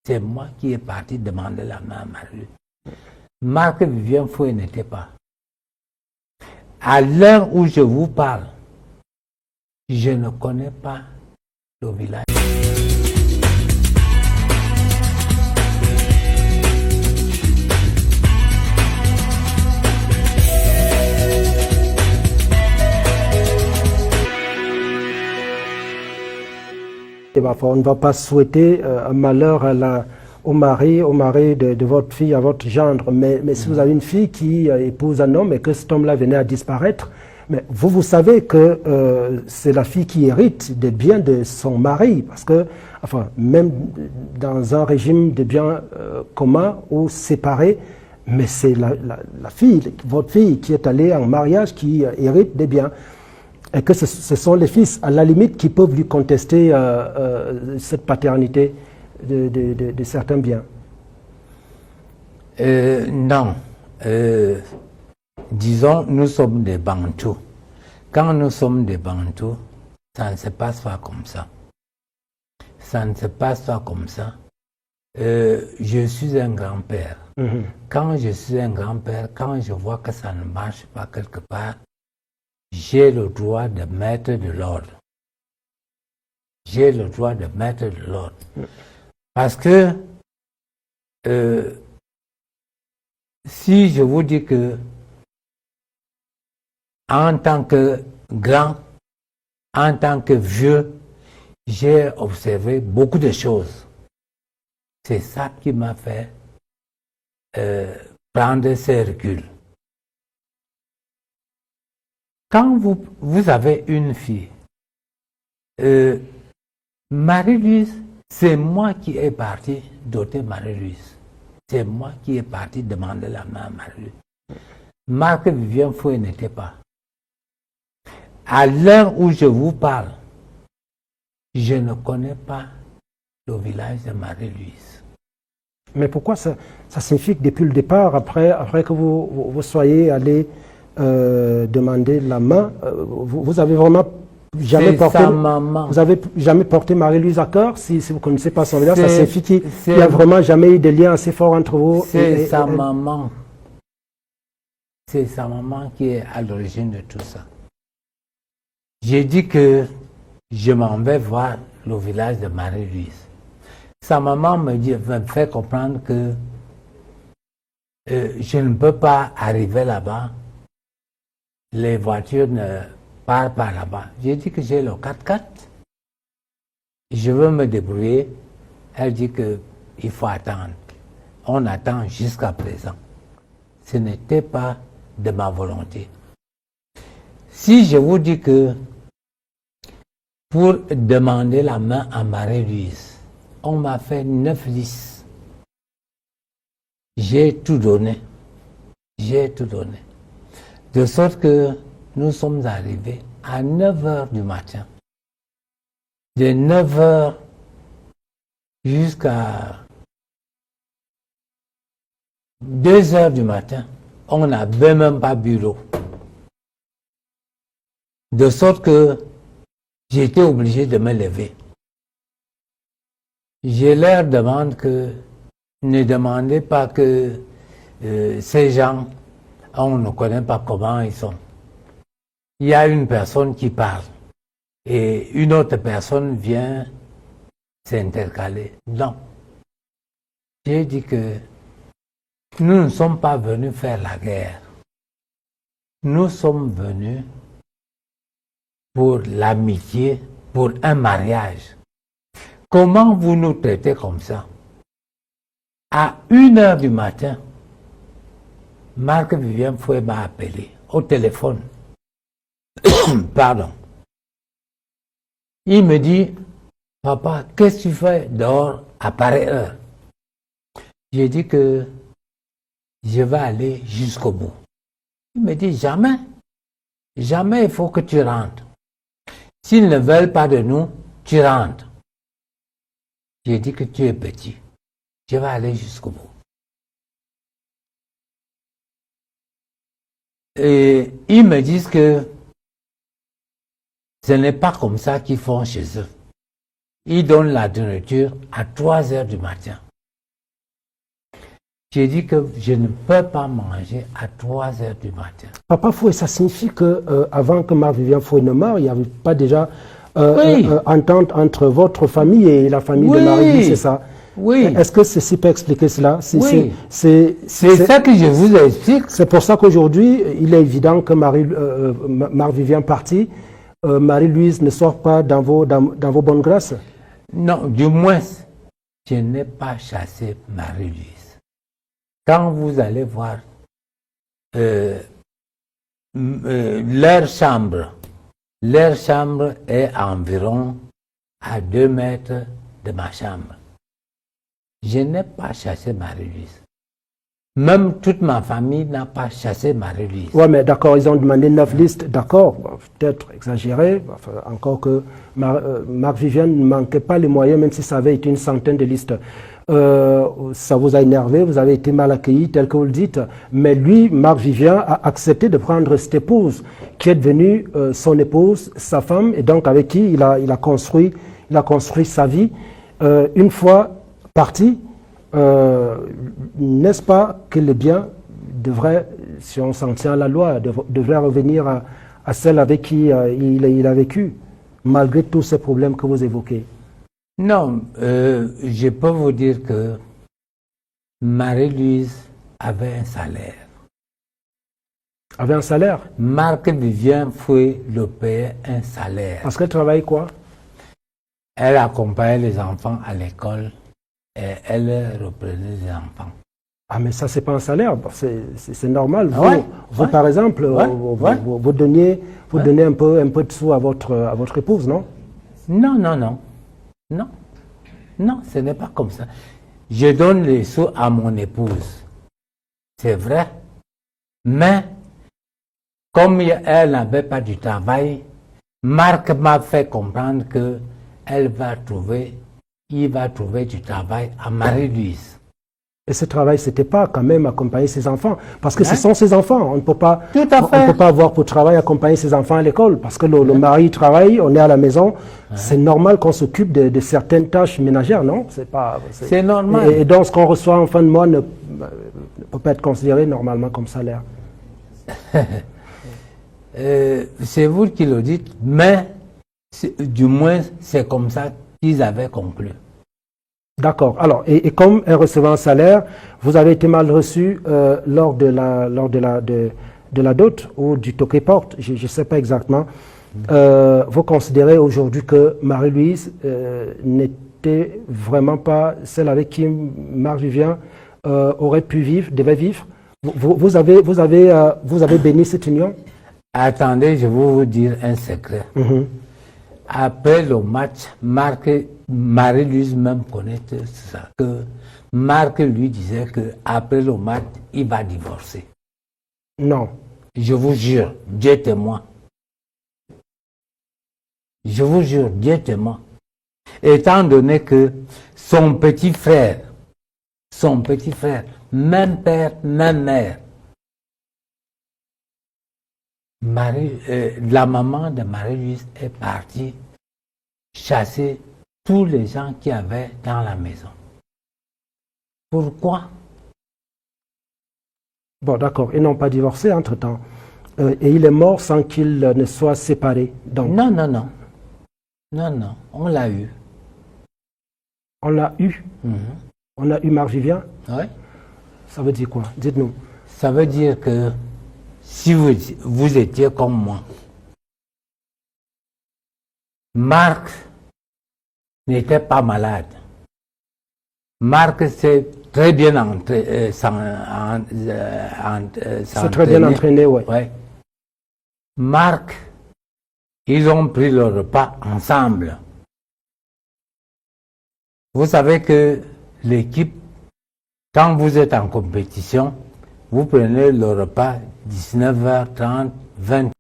C'est moi qui est parti demander la main à Marie-Louise. Marc-Vivien Foé n'était pas. À l'heure où je vous parle, je ne connais pas le village. On ne va pas souhaiter un malheur au mari de votre fille, à votre gendre. Mais si vous avez une fille qui épouse un homme et que cet homme-là venait à disparaître, mais vous savez que c'est la fille qui hérite des biens de son mari. Parce que, enfin, même dans un régime de biens communs ou séparés, mais c'est la fille, votre fille qui est allée en mariage qui hérite des biens. Et que ce sont les fils, à la limite, qui peuvent lui contester cette paternité de certains biens. Non. Disons, nous sommes des Bantous. Quand nous sommes des Bantous, ça ne se passe pas comme ça. Ça ne se passe pas comme ça. Je suis un grand-père. Quand je suis un grand-père, quand je vois que ça ne marche pas quelque part, j'ai le droit de mettre de l'ordre. J'ai le droit de mettre de l'ordre. Parce que si je vous dis que en tant que grand, en tant que vieux, j'ai observé beaucoup de choses. C'est ça qui m'a fait prendre ces reculs. Quand vous avez une fille, Marie-Louise, c'est moi qui ai parti doter Marie-Louise. C'est moi qui ai parti demander la main à Marie-Louise. Marc-Vivien Foé n'était pas. À l'heure où je vous parle, je ne connais pas le village de Marie-Louise. Mais pourquoi ça signifie que depuis le départ, après que vous soyez allé demander la main, vous avez vraiment jamais porté, vous avez jamais porté Marie-Louise à cœur, si vous ne connaissez pas son village, ça signifie qu'il n'y a vraiment jamais eu de lien assez fort entre vous. C'est sa maman. C'est sa maman qui est à l'origine de tout ça. J'ai dit que je m'en vais voir le village de Marie-Louise. Sa maman me fait comprendre que je ne peux pas arriver là-bas. Les voitures ne partent pas là-bas. J'ai dit que j'ai le 4x4. Je veux me débrouiller. Elle dit qu'il faut attendre. On attend jusqu'à présent. Ce n'était pas de ma volonté. Si je vous dis que pour demander la main à Marie-Louise, on m'a fait 9 listes. J'ai tout donné. J'ai tout donné. De sorte que nous sommes arrivés à 9h du matin. De 9h jusqu'à 2h du matin, on n'avait même pas bureau. De sorte que j'étais obligé de me lever. Je leur demande que ne demandez pas que ces gens, on ne connaît pas comment ils sont. Il y a une personne qui parle et une autre personne vient s'intercaler. Non. J'ai dit que nous ne sommes pas venus faire la guerre. Nous sommes venus pour l'amitié, pour un mariage. Comment vous nous traitez comme ça? À 1h du matin, Marc-Vivien Foé m'a appelé au téléphone. Pardon. Il me dit, papa, qu'est-ce que tu fais dehors à pareille heure? J'ai dit que je vais aller jusqu'au bout. Il me dit, jamais. Jamais il faut que tu rentres. S'ils ne veulent pas de nous, tu rentres. J'ai dit que tu es petit. Je vais aller jusqu'au bout. Et ils me disent que ce n'est pas comme ça qu'ils font chez eux. Ils donnent la nourriture à 3h du matin. J'ai dit que je ne peux pas manger à 3 heures du matin. Papa Fouet, ça signifie que avant que Marc-Vivien Fouet ne meure, il n'y avait pas déjà Oui. entente entre votre famille et la famille de Oui. Marie-Louise, c'est ça? Oui. Est-ce que ceci peut expliquer cela? Oui. C'est C'est ça que je vous explique. C'est pour ça qu'aujourd'hui, il est évident que Marc-Vivien parti, Marie-Louise ne sort pas dans vos bonnes grâces. Non, du moins, je n'ai pas chassé Marie-Louise. Quand vous allez voir leur chambre est environ à 2 mètres de ma chambre. Je n'ai pas chassé Marie-Louise. Même toute ma famille n'a pas chassé Marie-Louise. Oui, mais d'accord, ils ont demandé 9 listes, d'accord, peut-être exagéré, enfin, encore que Marc-Vivien ne manquait pas les moyens, même si ça avait été une centaine de listes. Ça vous a énervé, vous avez été mal accueilli, tel que vous le dites, mais lui, Marc-Vivien, a accepté de prendre cette épouse, qui est devenue son épouse, sa femme, et donc avec qui il a construit sa vie. Une fois parti, n'est-ce pas que les biens devraient, si on s'en tient à la loi, devraient revenir à celle avec qui il a vécu, malgré tous ces problèmes que vous évoquez? Non, je peux vous dire que Marie-Louise avait un salaire. Avait un salaire? Marc-Vivien Fouet le payait un salaire. Parce qu'elle travaillait quoi? Elle accompagnait les enfants à l'école et elle reprenait les enfants. Ah, mais ça, c'est pas un salaire, c'est normal. Vous, Ouais. par exemple, Ouais. vous donnez un peu de sous à votre épouse, non? Non, non, non. Non. Non, ce n'est pas comme ça. Je donne les sous à mon épouse. C'est vrai. Mais, comme elle n'avait pas du travail, Marc m'a fait comprendre que il va trouver du travail à Marie-Louise. Et ce travail, c'était pas quand même accompagner ses enfants, parce que ce sont ses enfants. On ne peut pas, Tout à fait. on ne peut pas avoir pour travail accompagner ses enfants à l'école, parce que le mari travaille, on est à la maison. C'est normal qu'on s'occupe de certaines tâches ménagères, non? C'est normal. Et donc, ce qu'on reçoit en fin de mois ne peut pas être considéré normalement comme salaire. C'est vous qui le dites, mais du moins, c'est comme ça qu'ils avaient conclu. D'accord. Alors, et comme elle recevait un salaire, vous avez été mal reçu lors de la dot ou du toquet-porte, je ne sais pas exactement. Vous considérez aujourd'hui que Marie-Louise n'était vraiment pas celle avec qui Marc-Vivien aurait pu vivre, devait vivre? Vous avez béni cette union? Attendez, je vais vous dire un secret. Après le match, Marie-Louise même connaît ça, que Marc lui disait qu'après le match, il va divorcer. Non. Je vous jure, Dieu est témoin. Je vous jure, Dieu est témoin. Étant donné que son petit frère, même père, même mère, la maman de Marie-Louise est partie chasser tous les gens qui avaient dans la maison. Pourquoi? Bon, d'accord. Ils n'ont pas divorcé entre-temps. Et il est mort sans qu'ils ne soient séparés. Donc, Non, non, non. Non, non, on l'a eu. on l'a eu. On a eu Marc-Vivien. Oui. Ça veut dire quoi? Dites-nous. Ça veut dire que si vous étiez comme moi, Marc n'était pas malade. Marc s'est très bien entraîné. C'est très bien entraîné, oui. Ouais. Marc, ils ont pris le repas ensemble. Vous savez que l'équipe, quand vous êtes en compétition, vous prenez le repas 19h30, 20h.